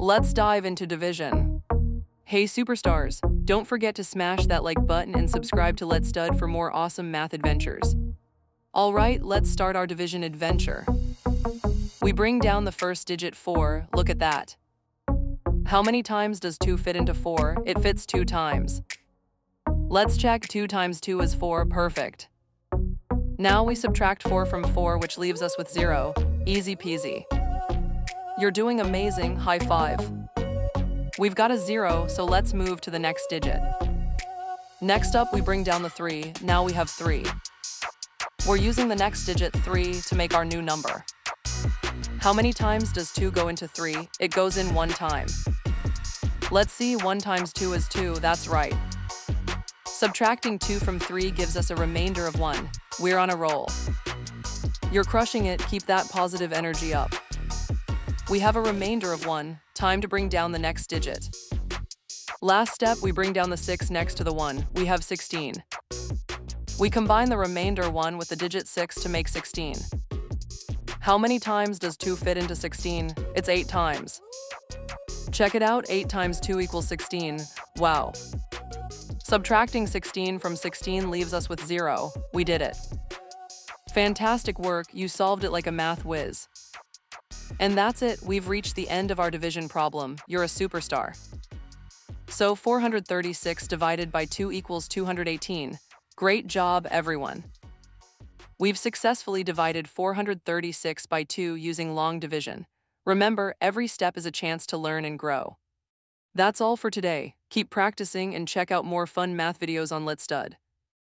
Let's dive into division. Hey superstars, don't forget to smash that like button and subscribe to Let's Stud for more awesome math adventures. Alright, let's start our division adventure. We bring down the first digit 4, look at that. How many times does 2 fit into 4? It fits 2 times. Let's check 2 times 2 is 4, perfect. Now we subtract 4 from 4, which leaves us with 0, easy peasy. You're doing amazing, high five. We've got a 0, so let's move to the next digit. Next up, we bring down the 3, now we have 3. We're using the next digit 3 to make our new number. How many times does 2 go into 3? It goes in 1 time. Let's see, 1 times 2 is 2, that's right. Subtracting 2 from 3 gives us a remainder of 1. We're on a roll. You're crushing it, keep that positive energy up. We have a remainder of 1, time to bring down the next digit. Last step, we bring down the 6 next to the 1, we have 16. We combine the remainder 1 with the digit 6 to make 16. How many times does 2 fit into 16? It's 8 times. Check it out, 8 times 2 equals 16. Wow. Subtracting 16 from 16 leaves us with 0. We did it. Fantastic work, you solved it like a math whiz. And that's it, we've reached the end of our division problem. You're a superstar. So 436 divided by 2 equals 218. Great job, everyone. We've successfully divided 436 by 2 using long division. Remember, every step is a chance to learn and grow. That's all for today. Keep practicing and check out more fun math videos on Let's Stud.